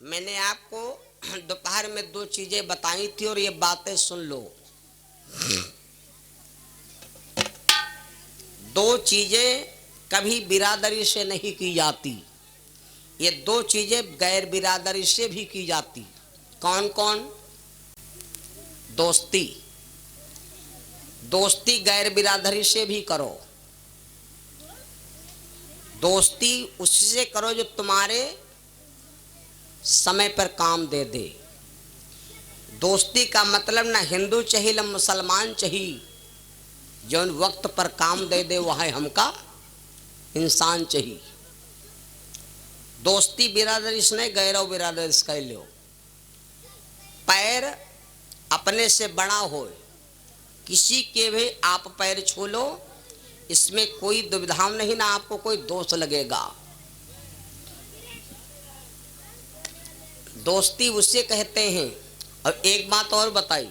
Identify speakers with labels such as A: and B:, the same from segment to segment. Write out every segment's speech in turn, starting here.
A: मैंने आपको दोपहर में दो चीजें बताई थी और ये बातें सुन लो। दो चीजें कभी बिरादरी से नहीं की जाती, ये दो चीजें गैर बिरादरी से भी की जाती। कौन कौन? दोस्ती। दोस्ती गैर बिरादरी से भी करो। दोस्ती उससे करो जो तुम्हारे समय पर काम दे दे। दोस्ती का मतलब ना हिंदू चाहिए न मुसलमान चाहिए, जो वक्त पर काम दे दे वह है हमका इंसान चाहिए। दोस्ती बिरादरी से नहीं, गैरो बिरादरी से कह लो। पैर अपने से बड़ा हो, किसी के भी आप पैर छू लो, इसमें कोई दुविधा नहीं, ना आपको कोई दोष लगेगा। दोस्ती उससे कहते हैं। और एक बात और बताई,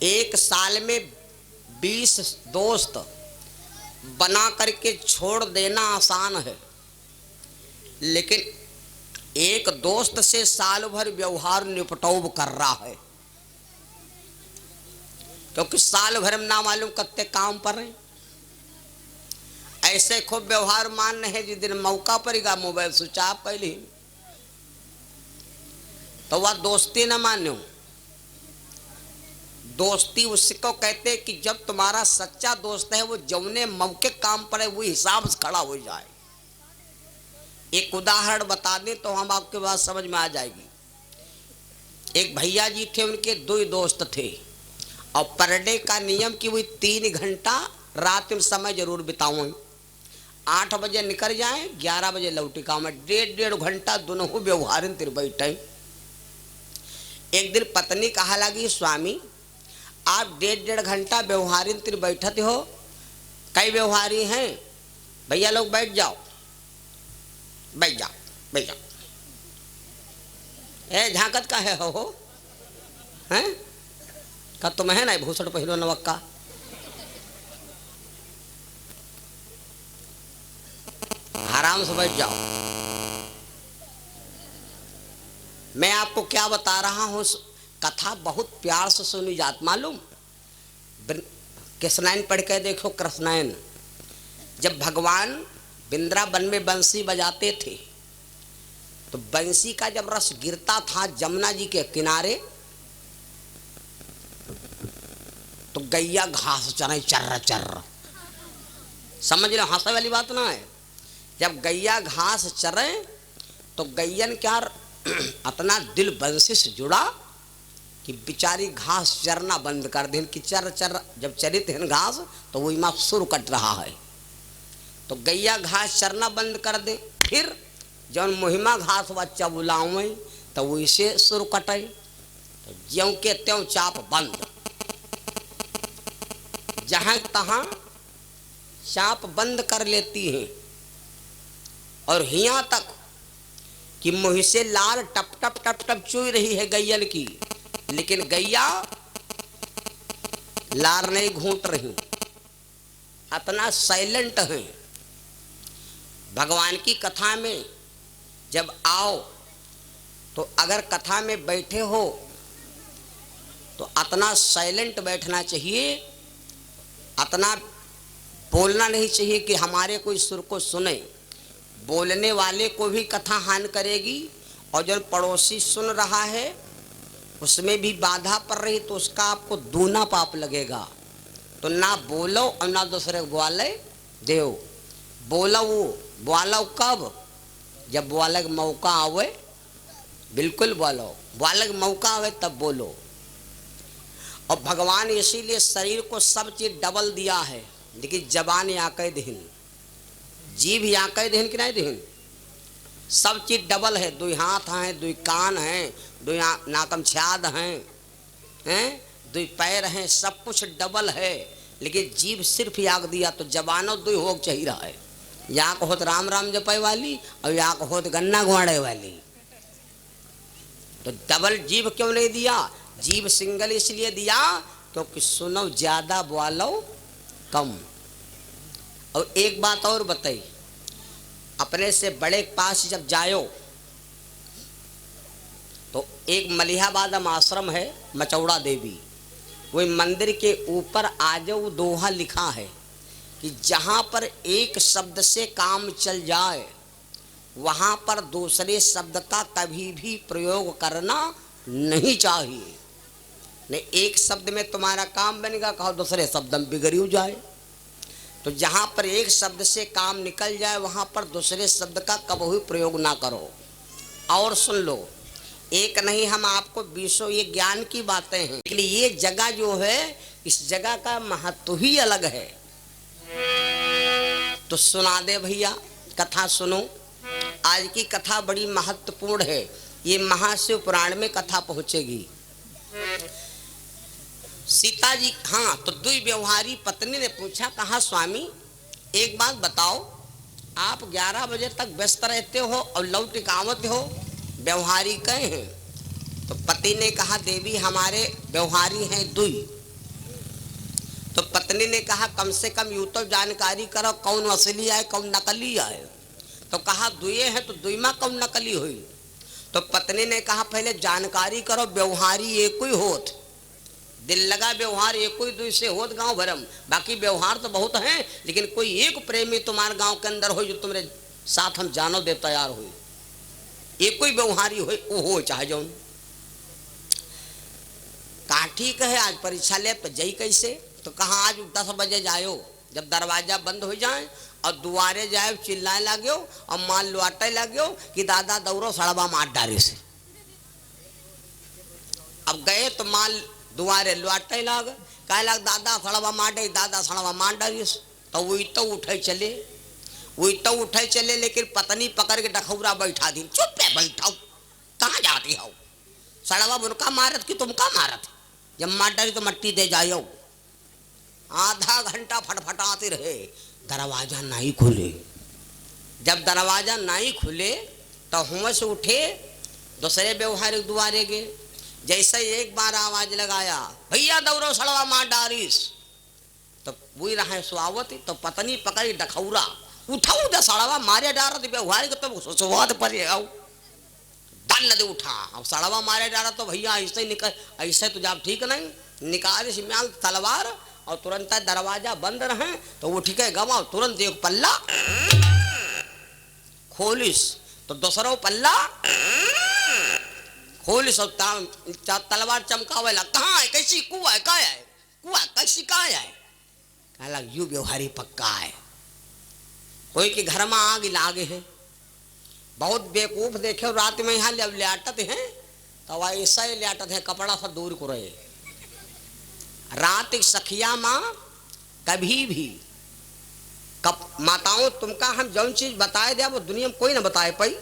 A: एक साल में 20 दोस्त बना करके छोड़ देना आसान है, लेकिन एक दोस्त से साल भर व्यवहार निपटोब कर रहा है, क्योंकि साल भर में ना मालूम कत्ते काम पर है। ऐसे खूब व्यवहार मान है, जिस दिन मौका पड़ेगा मोबाइल स्विच ऑफ पहले, तो वह दोस्ती न मानो। दोस्ती उसको कहते हैं कि जब तुम्हारा सच्चा दोस्त है वो जौने मौके काम पड़े वो हिसाब से खड़ा हो जाए। एक उदाहरण बता दें तो हम आपके बात समझ में आ जाएगी। एक भैया जी थे, उनके दो ही दोस्त थे, और पर डे का नियम कि वो 3 घंटा रात में समय जरूर बिताऊं। 8 बजे निकल जाए, 11 बजे लौटी काम, 1.5 घंटा दोनों व्यवहार तिर बैठे। एक दिन पत्नी कहा लगी, स्वामी आप 1.5 घंटा व्यवहारी तिर बैठते हो, कई व्यवहारी हैं, भैया लोग बैठ जाओ बैठ जाओ बैठ जाओ। ए झांकत का है हो हैं? का तुम है ना भूसड़ पहलो नवक्का। आराम से बैठ जाओ। मैं आपको क्या बता रहा हूँ, कथा बहुत प्यार से सुनी जात। मालूम, कृष्णायन पढ़ के देखो। कृष्णायन जब भगवान वृंदावन में बंसी बजाते थे, तो बंसी का जब रस गिरता था जमुना जी के किनारे, तो गैया घास चरे चर्र चर्र। समझ लो, हंसे वाली बात ना है। जब गैया घास चरे तो गैयन क्या अपना दिल बंसी से जुड़ा कि बेचारी घास चरना बंद कर दें, कि चर चर जब चरित है घास तो वही माँ सुर कट रहा है, तो गैया घास चरना बंद कर दे। फिर जब मुहिमा घास बच्चा बुलावे तो वही से सुर कटे, तो ज्यों के त्यों चाप बंद। जहां तहां चाप बंद कर लेती हैं, और हिया तक कि मुँह से लाल टप टप टप टप चुई रही है गैयल की, लेकिन गैया लार नहीं घूंट रही, इतना साइलेंट है। भगवान की कथा में जब आओ तो अगर कथा में बैठे हो तो इतना साइलेंट बैठना चाहिए, इतना बोलना नहीं चाहिए कि हमारे कोई सुर को सुने। बोलने वाले को भी कथा हानि करेगी, और जो पड़ोसी सुन रहा है उसमें भी बाधा पड़ रही, तो उसका आपको दूना पाप लगेगा। तो ना बोलो और ना दूसरे को ग्वाले देव। बोलो वो ग्वालो कब? जब ग्वाले का मौका आवे, बिल्कुल बोलो। ग्वाले का मौका आवे तब बोलो। और भगवान इसीलिए शरीर को सब चीज डबल दिया है, लेकिन जबान आके दहन, जीभ आके दहन कि नहीं दहन, सब चीज डबल है। 2 हाथ हैं, 2 कान हैं, 2 नाकम छाद हैं, 2 पैर हैं, सब कुछ डबल है, लेकिन जीभ सिर्फ याक दिया तो जबानो 2 हो चाहिए रहा है। याक होत राम राम जपे वाली और याक होत गन्ना गुआड़े वाली। तो डबल जीभ क्यों नहीं दिया? जीभ सिंगल इसलिए दिया क्योंकि सुनो ज्यादा बोलो कम। और एक बात और बताई, अपने से बड़े के पास जब जायो तो एक मलिहाबाद में आश्रम है मचौड़ा देवी, वही मंदिर के ऊपर आज वो दोहा लिखा है कि जहाँ पर एक शब्द से काम चल जाए वहाँ पर दूसरे शब्द का कभी भी प्रयोग करना नहीं चाहिए। नहीं, एक शब्द में तुम्हारा काम बनेगा, कहो दूसरे शब्द में बिगड़ जाए। तो जहाँ पर एक शब्द से काम निकल जाए वहाँ पर दूसरे शब्द का कभी प्रयोग ना करो। और सुन लो, एक नहीं हम आपको 20 ये ज्ञान की बातें हैं, लेकिन ये जगह जो है इस जगह का महत्व ही अलग है। तो सुना दे भैया, कथा सुनो। आज की कथा बड़ी महत्वपूर्ण है, ये महाशिव पुराण में कथा पहुंचेगी। सीता जी, हाँ, तो द्विव्यवहारी पत्नी ने पूछा, कहा स्वामी एक बात बताओ, आप 11 बजे तक व्यस्त रहते हो और लौट के आवत हो, व्यवहारी कहे हैं? तो पति ने कहा देवी हमारे व्यवहारी हैं दुई। तो पत्नी ने कहा कम से कम यूं तो जानकारी करो कौन असली आए कौन नकली आए। तो कहा दुए है तो दुई में कौन नकली हुई। तो पत्नी ने कहा पहले जानकारी करो व्यवहारी एक ही होत, दिल लगा व्यवहार एक ही दुई से होत गांव भरम, बाकी व्यवहार तो बहुत हैं लेकिन कोई एक प्रेमी तुम्हारे गांव के अंदर हो जो तुम्हारे साथ हम जानो दे तैयार हुई, एक कोई व्यवहारी हो चाहे जौन। कहा ठीक है आज परीक्षा ले तो जई कैसे। तो कहा आज 10 बजे जायो, जब दरवाजा बंद हो जाए और दुआरे जाए चिल्लाए लाग्यो और माल लौटे लाग्यो कि दादा दौड़ो सड़वा मार डारे से। अब गए तो माल दुआरे लौटे लाग, कह लाग दादा सड़वा मार डे, दादा सड़वा मार डारी। तो वही तो उठे चले लेकिन पत्नी पकड़ के डखौरा बैठा दी, चुप है बैठाओ, कहाँ जाती हो, सड़वा उनका मारत कि तुमका मारत, जब मार डाली तो मट्टी दे जाओ। आधा घंटा फटफटाते रहे, दरवाजा नहीं खुले। जब दरवाजा नहीं खुले तो हुए से उठे दूसरे व्यवहारिक दुआरे गए। जैसे एक बार आवाज लगाया भैया दौड़ो सड़वा मार डारिस, तो बुई रहे सुआवती। तो पत्नी पकड़ी डखौरा, उठाऊ दे सड़वा मारे डारा तो व्यवहारिक तो सुवाद पर आओ दन दे उठा। अब सड़वा मारे डारा तो भैया ऐसे ही निकल, ऐसे तो जब ठीक नहीं, निकाल सिम्याल तलवार और तुरंत दरवाजा बंद रहे तो उठ के गवा तुरंत एक पल्ला खोलिस, तो दूसरा पल्ला खोलिस और तलवार चमकावे ला, कहाँ है कैसी कुआ है, का है कुआ कैसी का है, कहला यू व्यवहारी पक्का है। कोई के घर में आग लागे है, बहुत बेवकूफ देखे रात में यहाँ लियाटत है तो ऐसा ही लियाटत है कपड़ा से दूर को रहे। रात सखिया माँ कभी भी माताओं तुमका हम जौन चीज बताए दे वो दुनिया में कोई ना बताए पाई,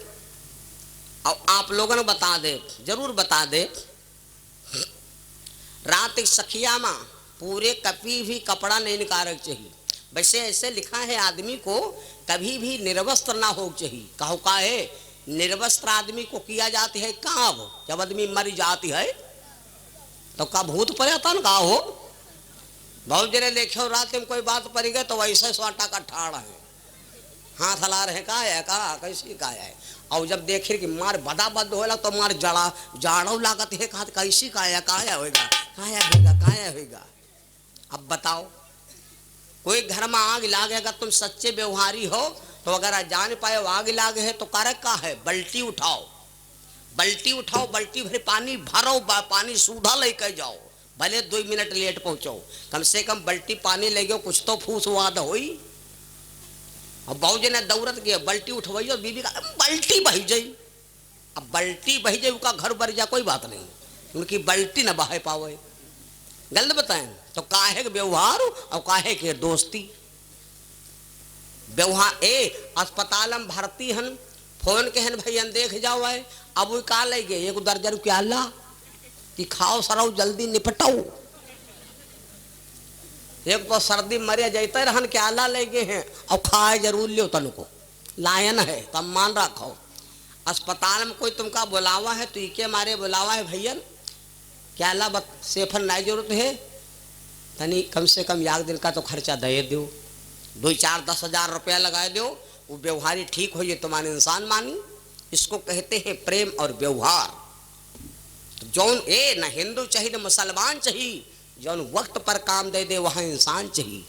A: और आप लोगों ने बता दे, जरूर बता दे। रात सखिया माँ पूरे कभी भी कपड़ा नहीं निकालना चाहिए। वैसे ऐसे लिखा है आदमी को कभी भी निर्वस्त्र ना हो चाहिए। कहो का है निर्वस्त्र आदमी को किया जाती है काब, जब आदमी मर जाती है तो का भूत पर्यटन का हो। बहुत जने देखे रात में कोई बात पड़ गए तो वैसे स्वाटा का ठाड़ है, हाथ हला रहे का है का कैसी का है, और जब देखे कि मार बदाबद होला तो मार जड़ा जाड़ो लागत है कहा कैसी काया होगा। अब बताओ कोई घर में आग लागे, अगर तुम सच्चे व्यवहारी हो तो अगर जान पाए आग लागे है तो कारक का है बल्टी उठाओ, बल्टी भरे पानी भरो, पानी सूधा लेकर जाओ, भले 2 मिनट लेट पहुंचो, कम से कम बल्टी पानी ले गयो कुछ तो फूस वाद होई। अब बहुत जना दौड़त गया बल्टी उठवाइयो, बीबी का बल्टी बही जाई। अब बल्टी बही जाई का घर भर जा कोई बात नहीं, उनकी बल्टी न बहा पावे। गलत बताएं तो काहे के व्यवहार और काहे के दोस्ती। व्यवहार अस्पताल में भर्ती हन, फोन के हन भैया देख जाओ है, अब वो का ले गए 1 दर्जन रुपया ला कि खाओ सराओ जल्दी निपटाओ। एक तो सर्दी मरे जाते रहन के आला ले गए हैं और खाए जरूर लियो तन को लायन है तब मान रखो। अस्पताल में कोई तुमका बुलावा है तो इके मारे बुलावा है भैया क्या ला सेफर नहीं जरूरत है, तनी कम से कम 1 दिन का तो खर्चा दे दो, 2-4-10 हजार रुपया लगा दो, वो व्यवहारी ठीक हो ये तुम्हारे इंसान मानी। इसको कहते हैं प्रेम और व्यवहार। तो जौन ए न हिंदू चाहिए न मुसलमान चाहिए, जौन वक्त पर काम दे दे वहां इंसान चाहिए।